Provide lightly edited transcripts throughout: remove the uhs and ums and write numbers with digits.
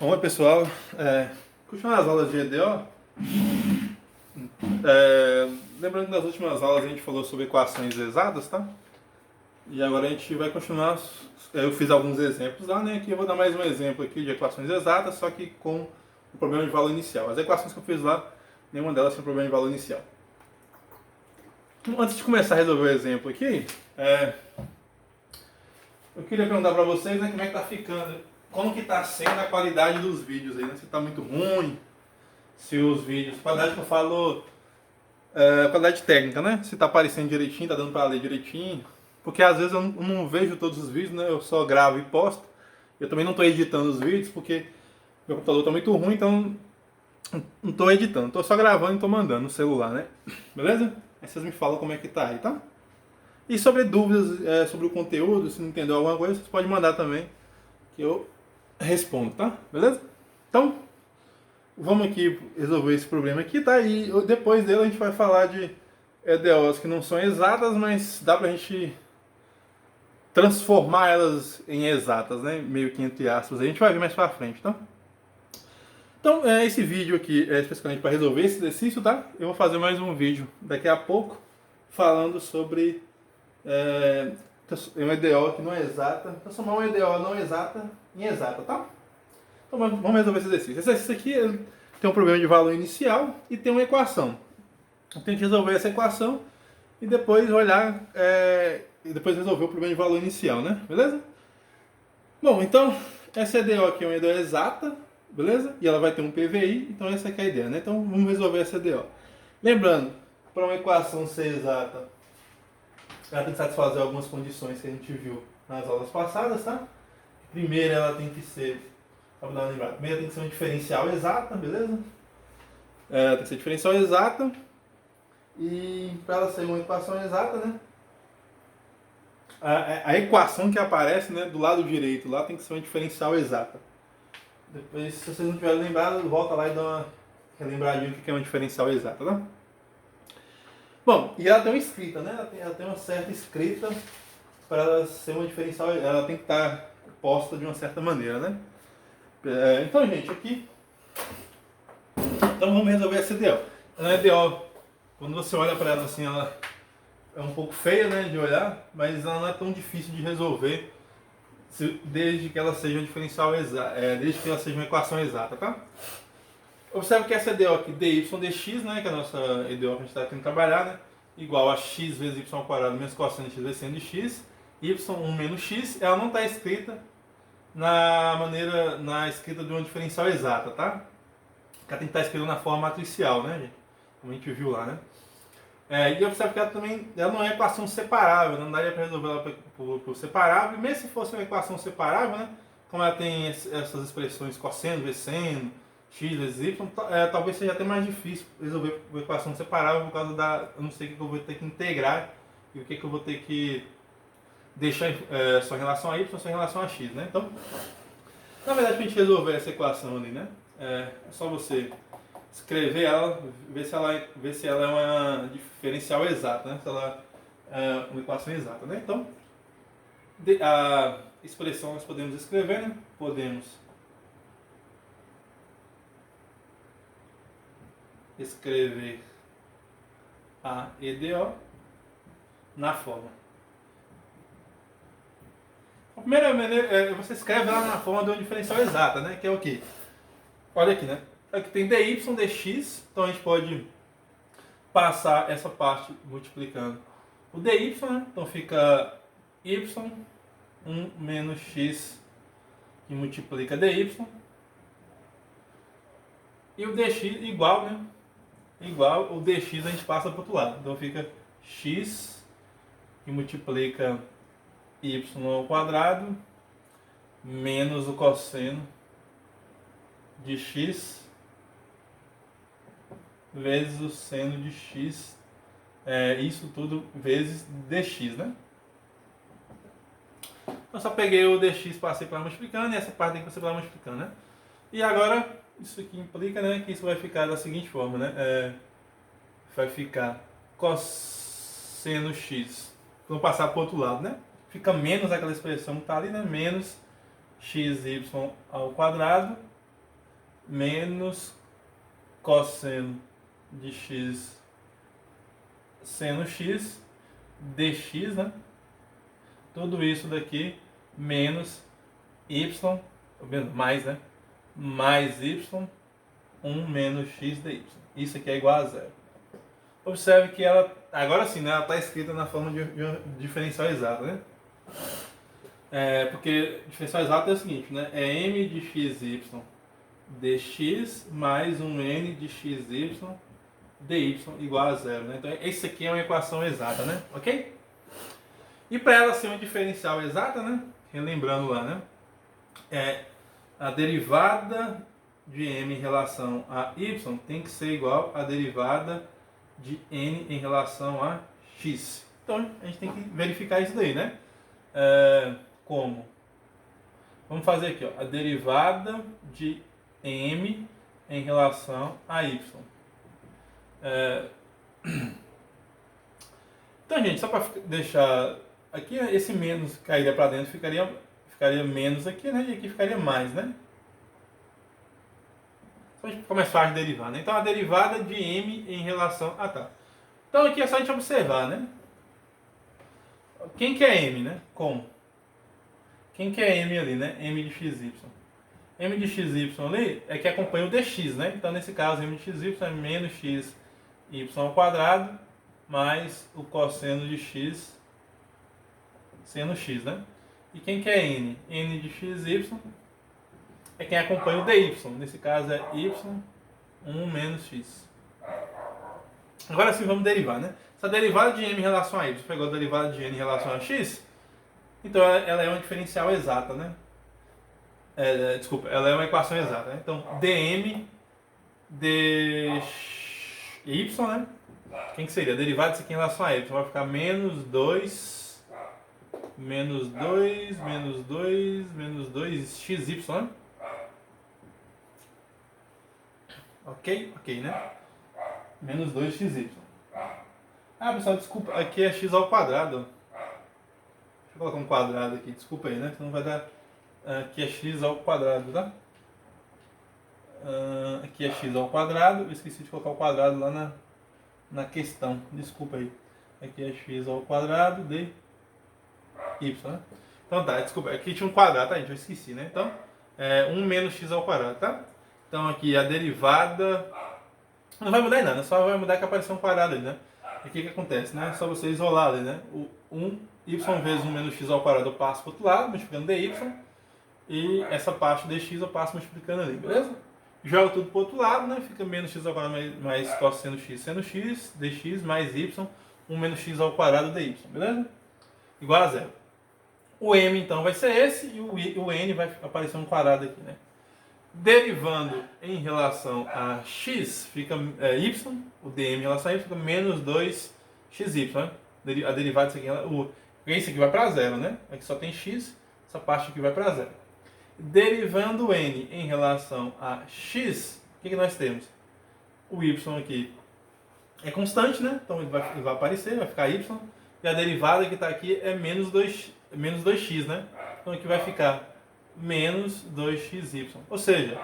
Oi pessoal, continuando as aulas de EDO, lembrando que nas últimas aulas a gente falou sobre equações exatas, tá? E agora a gente vai continuar, eu fiz alguns exemplos lá, né? Aqui eu vou dar mais um exemplo aqui de equações exatas, só que com o problema de valor inicial. As equações que eu fiz lá, nenhuma delas tem problema de valor inicial. Então, antes de começar a resolver o exemplo aqui, eu queria perguntar pra vocês, né, como é que tá ficando, como que tá sendo a qualidade dos vídeos aí, né? Se tá muito ruim, se os vídeos, qualidade que eu falo, qualidade técnica, né? Se tá aparecendo direitinho, tá dando pra ler direitinho. Porque às vezes eu não vejo todos os vídeos, né? Eu só gravo e posto. Eu também não tô editando os vídeos porque meu computador tá muito ruim, então não tô editando. Tô só gravando e tô mandando no celular, né? Beleza? Aí vocês me falam como é que tá aí, tá? E sobre dúvidas sobre o conteúdo, se não entendeu alguma coisa, vocês podem mandar também, que eu respondo, tá? Beleza? Então, vamos aqui resolver esse problema aqui, tá? E depois dele a gente vai falar de EDOs que não são exatas, mas dá pra gente transformar elas em exatas, né? Meio que entre aspas. A gente vai ver mais pra frente, tá? Então, esse vídeo aqui é especificamente para resolver esse exercício, tá? Eu vou fazer mais um vídeo daqui a pouco falando sobre um EDO que não é exata, transformar uma EDO não exata em exata, tá? Então vamos resolver esse exercício. Esse exercício aqui tem um problema de valor inicial e tem uma equação. Eu tenho que resolver essa equação e depois olhar e depois resolver o problema de valor inicial, né? Beleza? Bom, então essa EDO aqui é uma EDO exata, beleza? E ela vai ter um PVI, então essa aqui é a ideia, né? Então vamos resolver essa EDO. Lembrando, para uma equação ser exata, ela tem que satisfazer algumas condições que a gente viu nas aulas passadas, tá? Primeiro ela tem que ser, vamos dar uma lembrada, primeiro tem que ser um diferencial exata, beleza? Tem que ser diferencial exata. E para ela ser uma equação exata, né? A equação que aparece, né, do lado direito lá tem que ser uma diferencial exata. Depois, se vocês não tiverem lembrado, volta lá e dá uma relembradinha do que é uma diferencial exata, tá? Bom, e ela tem uma escrita, né? Ela tem uma certa escrita para ela ser uma diferencial, ela tem que estar posta de uma certa maneira, né? Então, gente, aqui. Então vamos resolver essa EDO. A EDO, quando você olha para ela assim, ela é um pouco feia, né, de olhar, mas ela não é tão difícil de resolver desde que ela seja um diferencial exato, desde que ela seja uma equação exata, tá? Observe que essa EDO aqui, dy dx, né, que é a nossa EDO que a gente está tentando trabalhar, né, igual a x vezes y ao quadrado menos cosseno de x vezes seno de x, y1 menos x, ela não está escrita na escrita de uma diferencial exata, tá? Ela tem que estar escrita na forma matricial, né, gente? Como a gente viu lá, né? E observe que ela não é equação separável, não daria para resolver ela por separável, mesmo se fosse uma equação separável, né? Como ela tem essas expressões cosseno vezes seno, x vezes y, talvez seja até mais difícil resolver por equação separável por causa eu não sei o que eu vou ter que integrar e o que eu vou ter que deixar só em relação a y, só em relação a x, né? Então, na verdade, para a gente resolver essa equação ali, né? É só você escrever ela, ver se ela é uma diferencial exata, né? Se ela é uma equação exata, né? Então, a expressão nós podemos escrever, né? Podemos escrever a EDO na forma. A primeira maneira você escreve ela na forma de uma diferencial exata, né? Que é o quê? Olha aqui, né? Aqui tem dy dx, então a gente pode passar essa parte multiplicando o dy, né? Então fica y1 menos x que multiplica dy e o dx igual, né? Igual o dx a gente passa para o outro lado. Então fica x que multiplica y ao quadrado menos o cosseno de x vezes o seno de x, isso tudo vezes dx, né? Eu só peguei o dx, passei para multiplicando e essa parte tem que passar para multiplicando, né? E agora, isso aqui implica, né, que isso vai ficar da seguinte forma, né? Vai ficar cosseno x, vamos passar para o outro lado, né? Fica menos aquela expressão que está ali, né? Menos xy ao quadrado menos cosseno de x seno x dx, né? Tudo isso daqui menos y, mais, né? Mais y, 1 menos x dy. Isso aqui é igual a zero. Observe que ela, agora sim, né? Ela está escrita na forma de diferencial exato, né? Porque diferencial exato é o seguinte, né? É m de xy dx mais um n de xy dy igual a zero, né? Então, esse aqui é uma equação exata, né? Ok? E para ela ser uma diferencial exata, né? Relembrando lá, né? A derivada de m em relação a y tem que ser igual à derivada de n em relação a x. Então, a gente tem que verificar isso daí, né? Como? Vamos fazer aqui, ó, a derivada de m em relação a y. Então, gente, só para deixar aqui, esse menos cairia para dentro, ficaria menos aqui, né? E aqui ficaria mais, né? Então, fica mais fácil de derivar, né? Então, a derivada de m em relação a tá. Então, aqui é só a gente observar, né? Quem que é m, né? Como? Quem que é m ali, né? M de xy. M de xy ali é que acompanha o dx, né? Então, nesse caso, m de xy é menos xy ao quadrado mais o cosseno de x seno x, né? E quem que é n? N de xy é quem acompanha o dy. Nesse caso é y, 1 menos x. Agora sim vamos derivar, né? Essa derivada de m em relação a y pegou a derivada de n em relação a x, então ela é uma diferencial exata, né? Desculpa, ela é uma equação exata, né? Então dm dy, né? Quem que seria? A derivada disso aqui em relação a y vai ficar menos 2 xy, né? Ok, né? Menos 2xy. Pessoal, desculpa, aqui é x ao quadrado. Deixa eu colocar um quadrado aqui, desculpa aí, né? Senão vai dar... Aqui é x ao quadrado, tá? Aqui é x ao quadrado. Eu esqueci de colocar o quadrado lá na questão. Desculpa aí. Aqui é x ao quadrado de y, né? Então tá, desculpa. Aqui tinha um quadrado, tá, gente? Eu esqueci, né? Então, 1 menos x ao quadrado, tá? Então aqui a derivada... Não vai mudar em nada, só vai mudar que apareceu um quadrado ali, né? E o que acontece, né? Só você isolar ali, né? O y vezes 1 menos x ao quadrado eu passo para o outro lado, multiplicando dy. E essa parte dx eu passo multiplicando ali, beleza? Joga tudo para o outro lado, né? Fica menos x ao quadrado mais cosseno x seno x, dx mais y, 1 menos x ao quadrado dy, beleza? Igual a zero. O m então vai ser esse e o n vai aparecer um quadrado aqui, né? Derivando em relação a x, fica y, o dm em relação a y fica menos 2xy, né? A derivada disso aqui, isso aqui vai para zero, né? Aqui só tem x, essa parte aqui vai para zero. Derivando n em relação a x, o que nós temos? O y aqui é constante, né? Então ele vai aparecer, vai ficar y. E a derivada que está aqui é menos 2x, né? Então aqui vai ficar menos 2xy. Ou seja,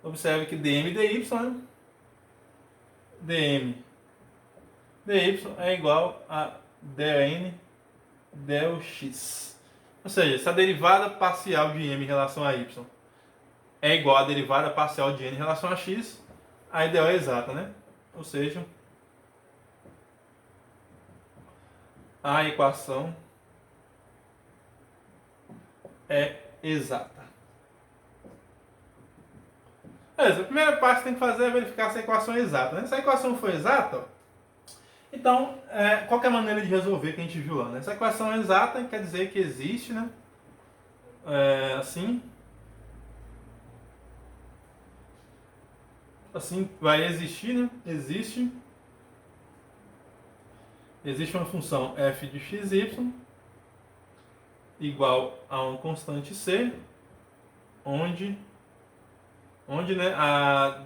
observe que dm dy, né? dm dy é igual a dn dx. Ou seja, se a derivada parcial de m em relação a y é igual à derivada parcial de n em relação a x, a ideal é exata, né? Ou seja, a equação é exata. Beleza, a primeira parte que tem que fazer é verificar se a equação é exata, né? Se a equação for exata, então, qual que é a maneira de resolver que a gente viu lá, né? Se a equação é exata, quer dizer que existe, né? Assim vai existir, né? Existe uma função f de xy igual a uma constante c, onde né, a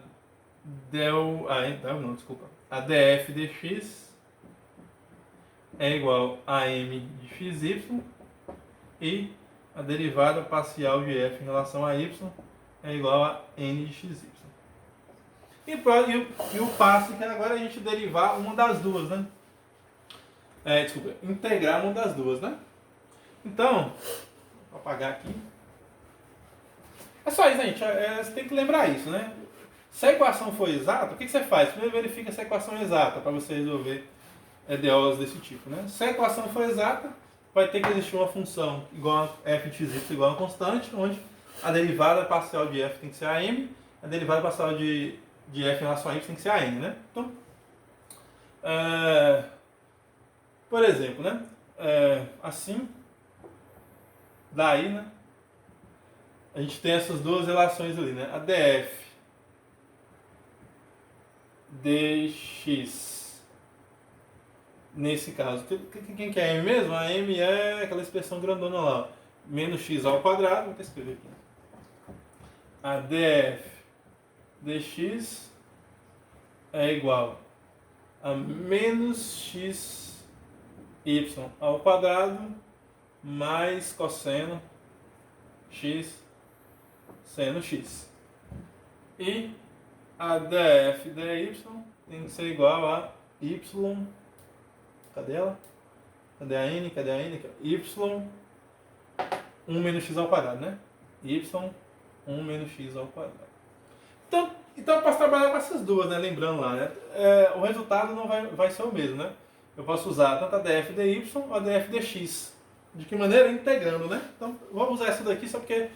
df dx é igual a m de xy e a derivada parcial de f em relação a y é igual a n de xy. E o passo que agora é a gente derivar uma das duas, né? Desculpa, integrar uma das duas, né? Então, vou apagar aqui. É só isso, gente. Você tem que lembrar isso, né? Se a equação for exata, o que você faz? Primeiro verifica se a equação é exata para você resolver EDOs desse tipo, né? Se a equação for exata, vai ter que existir uma função igual a f de x igual a uma constante, onde a derivada parcial de f tem que ser a m, a derivada parcial de f em relação a y tem que ser a n, né? Então, por exemplo, né? Assim, daí, né? A gente tem essas duas relações ali, né? A df dx, nesse caso, quem que é m mesmo? A m é aquela expressão grandona lá, ó. Menos x ao quadrado, vou até escrever aqui. A df dx é igual a menos x y ao quadrado mais cosseno x seno x. E a df dy tem que ser igual a y. Cadê ela? Cadê a n? Cadê a n? Y 1 menos x ao quadrado, né? Y 1 menos x ao quadrado. Então eu posso trabalhar com essas duas, né? Lembrando lá, né? O resultado não vai ser o mesmo, né? Eu posso usar tanto a df dy ou a df dx. De que maneira? Integrando, né? Então vamos usar essa daqui só porque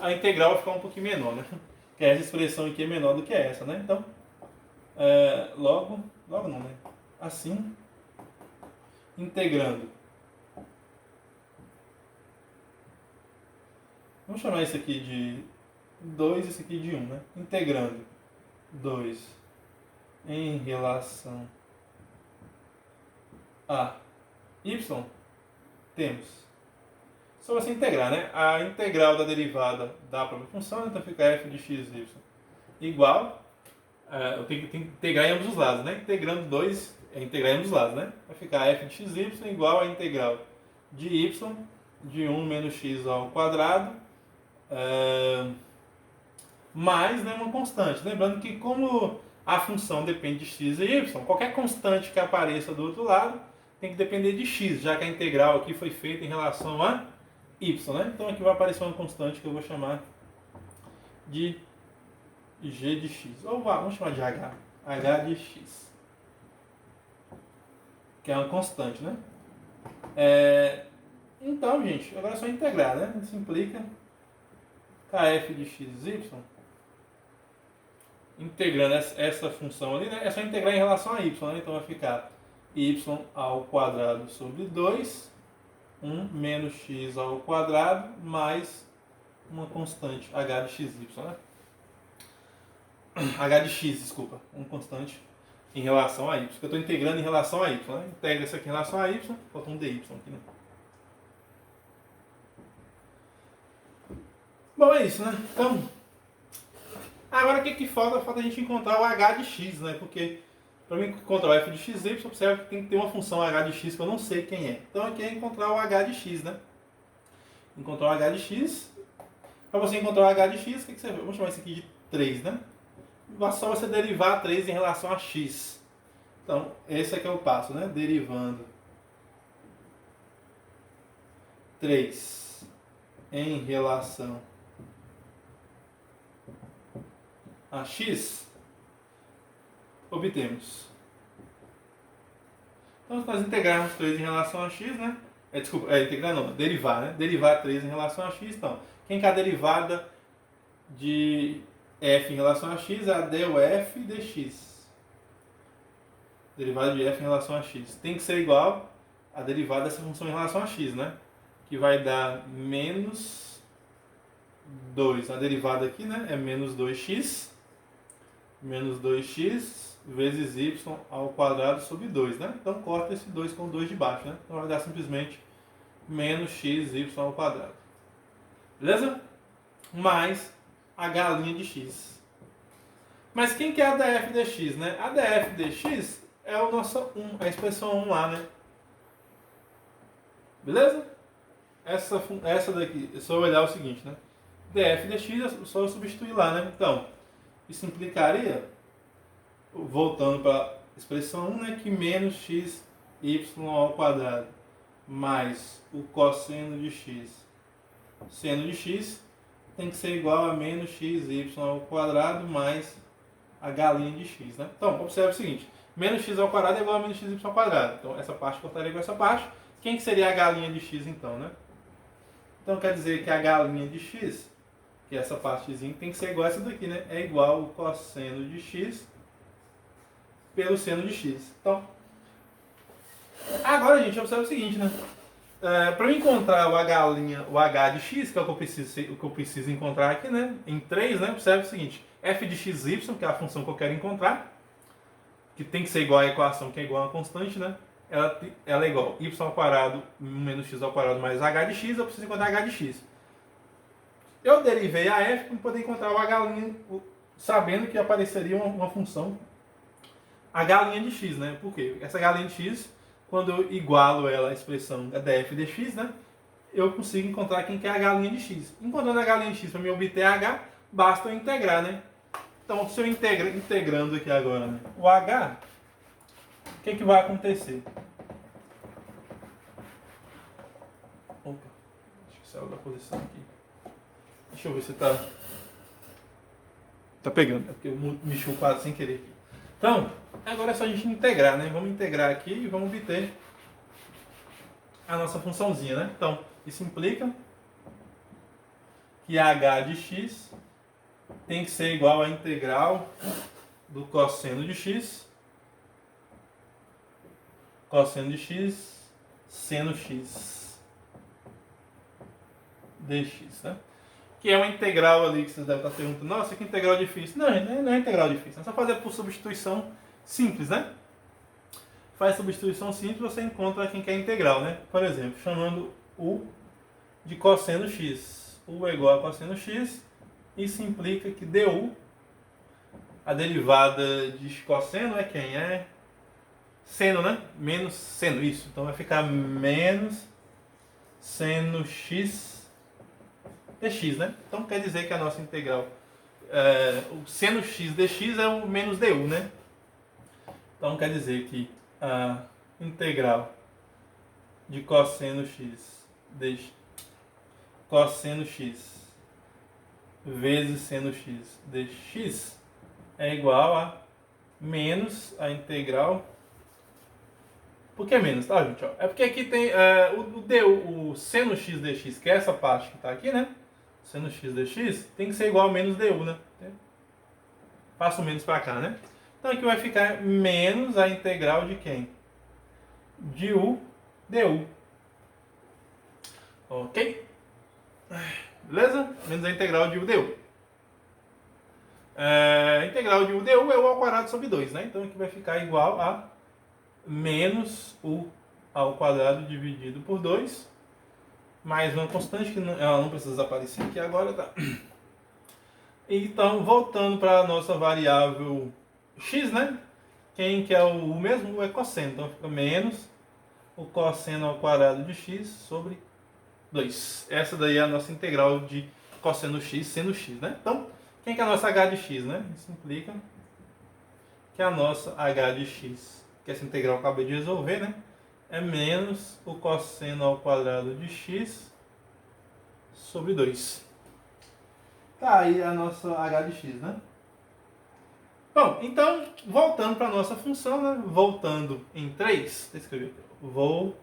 a integral vai ficar um pouquinho menor, né? Que essa expressão aqui é menor do que essa, né? Então, logo não, né? Assim, integrando. Vamos chamar isso aqui de 2 e isso aqui de 1, né? Integrando 2 em relação a y, temos. Só você integrar, né? A integral da derivada da própria função, então fica f de x, y igual. Eu tenho que integrar em ambos os lados, né? Integrando 2 é integrar em ambos os lados, né? Vai ficar f de x, y igual a integral de y de 1 menos x ao quadrado mais, né, uma constante. Lembrando que como a função depende de x e y, qualquer constante que apareça do outro lado tem que depender de x, já que a integral aqui foi feita em relação a y, né? Então aqui vai aparecer uma constante que eu vou chamar de g de x. Ou vamos chamar de h de x. Que é uma constante, né? Então, gente, agora é só integrar, né? Isso implica kf de x, y. Integrando essa função ali, né? É só integrar em relação a y, né? Então vai ficar y ao quadrado sobre 2, 1 menos x ao quadrado, mais uma constante, h de xy, né? H de x, desculpa, uma constante em relação a y. Eu estou integrando em relação a y, né? Integra isso aqui em relação a y, falta um dy aqui, né? Bom, é isso, né? Então, agora o que falta? Falta a gente encontrar o h de x, né? Porque para mim encontrar o f de x, y, observa que tem que ter uma função h de x que eu não sei quem é. Então aqui é encontrar o h de x, né? Encontrar o h de x. Para você encontrar o h de x, o que você vê? Vamos chamar isso aqui de 3, né? Só você derivar 3 em relação a x. Então, esse aqui é o passo, né? Derivando 3 em relação a x, obtemos. Então, se nós integrarmos 3 em relação a x, né? Integrar não, derivar, né? Derivar 3 em relação a x, então, quem que é a derivada de f em relação a x é a df dx. Derivada de f em relação a x. Tem que ser igual a derivada dessa função em relação a x, né? Que vai dar menos 2. A derivada aqui, né? É menos 2x. Menos 2x vezes y ao quadrado sobre 2, né? Então corta esse 2 com 2 de baixo, né? Então vai dar simplesmente menos x y ao quadrado. Beleza? Mais a galinha de x. Mas quem que é a df dx, né? A df dx é o nosso 1, a expressão 1 lá, né? Beleza? Essa daqui, é só olhar o seguinte, né? df dx é só eu substituir lá, né? Então, isso implicaria voltando para a expressão 1, né, que menos x y ao quadrado mais o cosseno de x seno de x tem que ser igual a menos xy ao quadrado mais a galinha de x, né? Então, observe o seguinte, menos x ao quadrado é igual a menos xy ao quadrado. Então, essa parte cortaria com essa parte. Quem que seria a galinha de x, então, né? Então, quer dizer que a galinha de x, que é essa partezinha, tem que ser igual a essa daqui, né? É igual o cosseno de x pelo seno de x. Então, agora, gente, observe o seguinte, né? Para eu encontrar o h de x, que é o que eu preciso encontrar aqui, né? Em 3, né? Observe o seguinte, f de xy, que é a função que eu quero encontrar, que tem que ser igual à equação que é igual a uma constante, né? Ela é igual a y ao quadrado menos x ao quadrado mais h de x, eu preciso encontrar h de x. Eu derivei a f para poder encontrar o h', sabendo que apareceria uma função h' de x, né? Por quê? Essa h' de x, quando eu igualo ela à expressão df dx, né? Eu consigo encontrar quem que é a h' de x. Encontrando a h' de x para me obter h, basta eu integrar, né? Então, se eu integrando aqui agora, né, o h, o que vai acontecer? Opa, acho que saiu da posição aqui. Deixa eu ver se tá pegando, é porque eu mexi o quadro sem querer. Então, agora é só a gente integrar, né? Vamos integrar aqui e vamos obter a nossa funçãozinha, né? Então, isso implica que h de x tem que ser igual à integral do cosseno de x seno x dx, né? Que é uma integral ali que vocês devem estar perguntando, nossa, que integral difícil. Não é integral difícil, é só fazer por substituição simples, né? Faz substituição simples, você encontra quem quer integral, né? Por exemplo, chamando u de cosseno x. U é igual a cosseno x, isso implica que du, a derivada de cosseno é quem? É seno, né? Menos seno, isso. Então vai ficar menos seno x dx, né? Então quer dizer que a nossa integral, o seno x dx é o menos du, né? Então quer dizer que a integral de cosseno x vezes seno x dx é igual a menos a integral. Por que menos, tá, gente? É porque aqui tem o seno x dx, que é essa parte que está aqui, né? Seno x dx tem que ser igual a menos du, né? Passo menos para cá, né? Então aqui vai ficar menos a integral de quem? De u du. Ok? Beleza? Menos a integral de u du. A integral de u du é u ao quadrado sobre 2, né? Então aqui vai ficar igual a menos u ao quadrado dividido por 2, mais uma constante que ela não precisa aparecer aqui agora, tá? Então, voltando para a nossa variável x, né? Quem que é o u mesmo? O é cosseno. Então fica menos o cosseno ao quadrado de x sobre 2. Essa daí é a nossa integral de cosseno x seno x, né? Então, quem que é a nossa h de x, né? Isso implica que a nossa h de x, que essa integral que eu acabei de resolver, né? É menos o cosseno ao quadrado de x sobre 2. Tá aí a nossa h de x, né? Bom, então, voltando para a nossa função, né? Voltando em 3, deixa eu escrever aqui. Voltando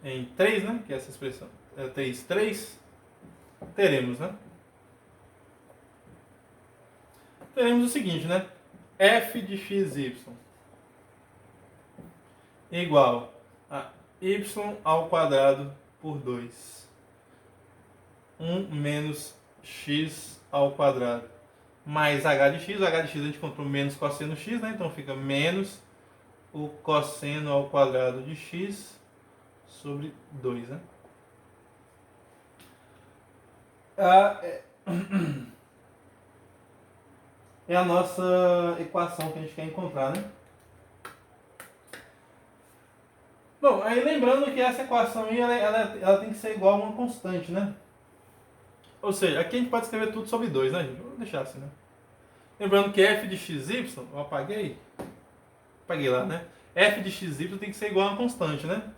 em 3, né? Que é essa expressão. 3, teremos, né? Teremos o seguinte, né? F de xy igual a y ao quadrado por 2. 1 menos x ao quadrado mais h de x. O h de x a gente encontrou menos cosseno x, né? Então fica menos o cosseno ao quadrado de x sobre 2, né? É a nossa equação que a gente quer encontrar, né? Bom, aí lembrando que essa equação aí, ela tem que ser igual a uma constante, né? Ou seja, aqui a gente pode escrever tudo sobre 2, né, gente? Vou deixar assim, né? Lembrando que f de xy, eu apaguei lá, né? F de xy tem que ser igual a uma constante, né?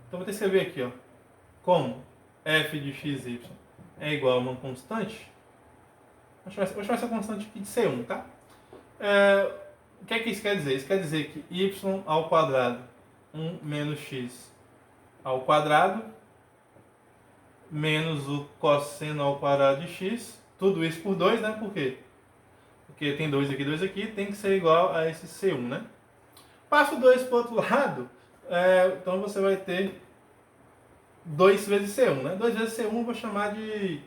Então vou ter que escrever aqui, ó. Como f de xy é igual a uma constante, vou chamar essa constante aqui de C1, tá? O que é que isso quer dizer? Isso quer dizer que y ao quadrado 1 menos x ao quadrado menos o cosseno ao quadrado de x, tudo isso por 2, né? Por quê? Porque tem 2 aqui, tem que ser igual a esse C1, né? Passa o 2 para o outro lado, então você vai ter 2 vezes C1, né? 2 vezes C1 eu vou chamar de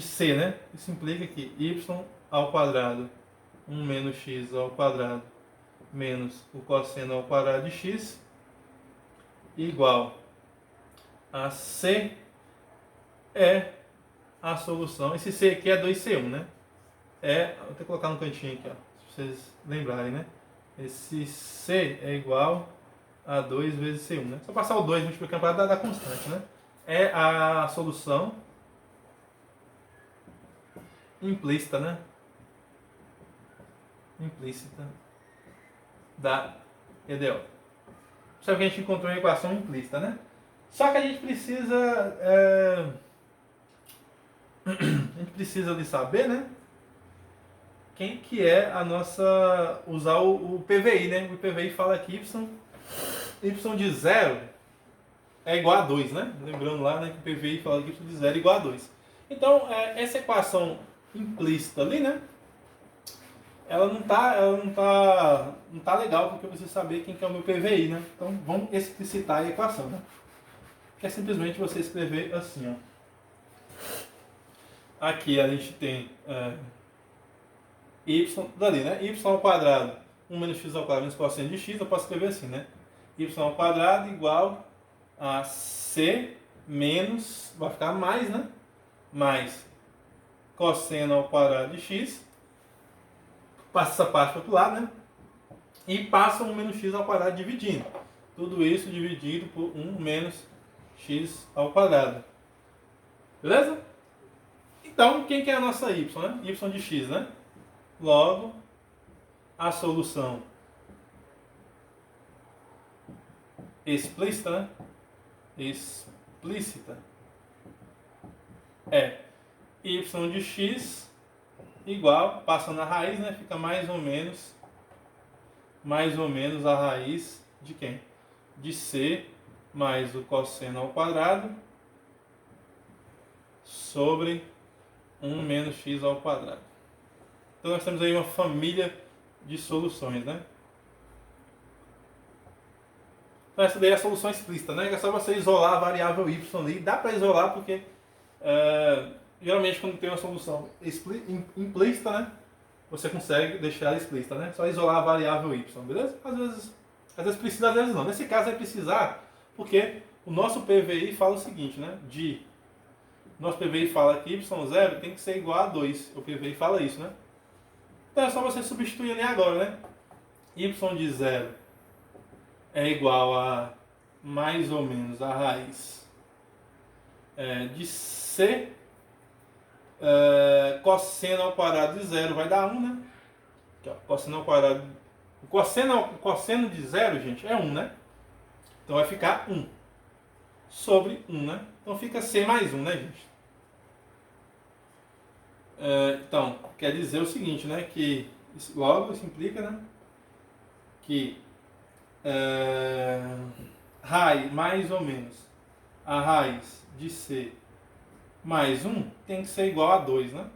C, né? Isso implica que y ao quadrado 1 menos x ao quadrado menos o cosseno ao quadrado de x igual a C é a solução. Esse C aqui é 2C1, né? Vou ter que colocar no cantinho aqui, ó, se vocês lembrarem, né? Esse C é igual a 2 vezes C1, né? Só passar o 2 multiplicando para dar constante, né? É a solução implícita, né? Implícita da EDO. Sabe que a gente encontrou uma equação implícita, né? Só que a gente precisa de saber, né? Quem que é a nossa... usar o PVI, né? O PVI fala que y de 0 é igual a 2, né? Lembrando lá, né, que o PVI fala que y de 0 é igual a 2. Então, essa equação implícita ali, né? Ela não tá legal, porque eu preciso saber quem que é o meu PVI, né? Então, vamos explicitar a equação, né? Que é simplesmente você escrever assim, ó. Aqui a gente tem y dali, né? Y ao quadrado 1 menos x ao quadrado menos cosseno de x, eu posso escrever assim, né? Y ao quadrado igual a c menos, vai ficar mais, né? Mais cosseno ao quadrado de x. Passa essa parte para o outro lado, né? E passa 1 menos x ao quadrado dividindo. Tudo isso dividido por 1 menos x ao quadrado. Beleza? Então, quem que é a nossa y, né? Y de x, né? Logo, a solução explícita, né? Explícita é y de x igual, passando a raiz, né? Fica mais ou menos a raiz de quem? De c mais o cosseno ao quadrado sobre 1 menos x ao quadrado. Então nós temos aí uma família de soluções, né? Então essa daí é a solução explícita, né? É só você isolar a variável y ali. Dá para isolar porque geralmente quando tem uma solução implícita, né? Você consegue deixar ela explícita, né? Só isolar a variável y, beleza? Às vezes precisa, às vezes não. Nesse caso vai precisar porque o nosso PVI fala o seguinte, né? Nosso PVI fala que y0 tem que ser igual a 2. O PVI fala isso, né? Então é só você substituir ali agora, né? Y de 0 é igual a mais ou menos a raiz de c cosseno ao quadrado de 0 vai dar 1, né? Aqui, ó, cosseno ao quadrado. O cosseno de 0, gente, é 1, né? Então vai ficar 1 sobre 1, né? Então fica c mais 1, né, gente? Então, quer dizer o seguinte, né? Que logo isso implica, né? Que raiz, mais ou menos, a raiz de c mais 1 tem que ser igual a 2, né?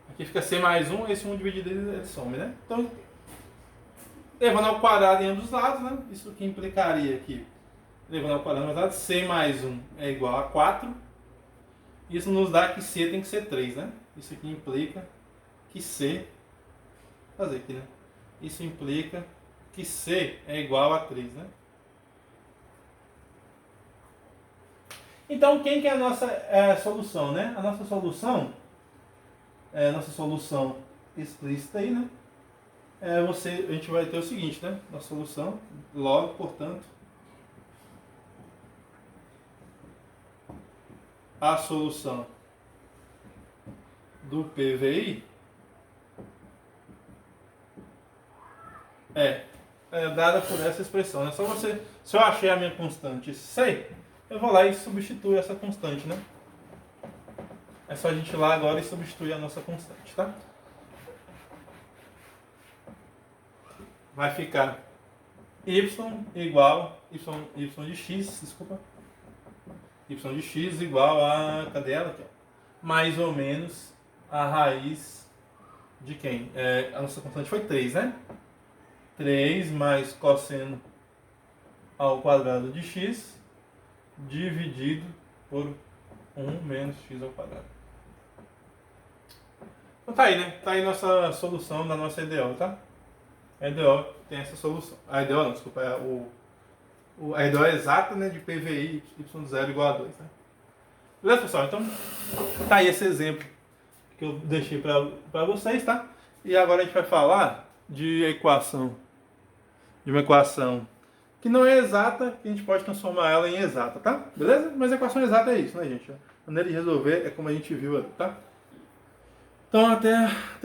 Aqui fica c mais 1, esse 1 dividido ele some, né? Então, levando ao quadrado em ambos os lados, né? Isso que implicaria aqui, levando ao quadrado em ambos os lados, c mais 1 é igual a 4. Isso nos dá que c tem que ser 3, né? Isso aqui implica que c... Vou fazer aqui, né? Isso implica que c é igual a 3, né? Então, quem que é a nossa solução, né? A nossa solução explícita aí, né? A gente vai ter o seguinte, né? Nossa solução, logo, portanto, a solução do PVI é dada por essa expressão. É só você, se eu achei a minha constante C, eu vou lá e substituo essa constante, né? É só a gente ir lá agora e substituir a nossa constante, tá? Vai ficar y igual, y de x, desculpa, y de x igual a, cadê ela aqui? Mais ou menos a raiz de quem? A nossa constante foi 3, né? 3 mais cosseno ao quadrado de x dividido por 1 menos x ao quadrado. Então tá aí, né? Tá aí nossa solução da nossa EDO, tá? A EDO tem essa solução. A EDO não, desculpa, a EDO é exata, né, de PVI y0 igual a 2, né? Beleza, pessoal? Então tá aí esse exemplo que eu deixei para vocês, tá? E agora a gente vai falar de uma equação que não é exata, que a gente pode transformar ela em exata, tá? Beleza? Mas a equação exata é isso, né, gente? A maneira de resolver é como a gente viu ali, tá? Então até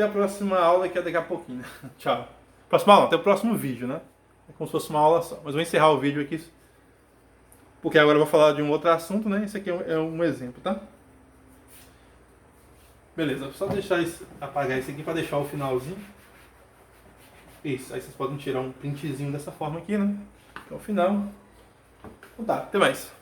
a próxima aula, que é daqui a pouquinho, né? Tchau. Próxima aula, até o próximo vídeo, né? É como se fosse uma aula só. Mas eu vou encerrar o vídeo aqui, porque agora eu vou falar de um outro assunto, né? Esse aqui é um exemplo, tá? Beleza, só deixar apagar isso aqui para deixar o finalzinho. Isso, aí vocês podem tirar um printzinho dessa forma aqui, né? Que é o final. Então tá, até mais.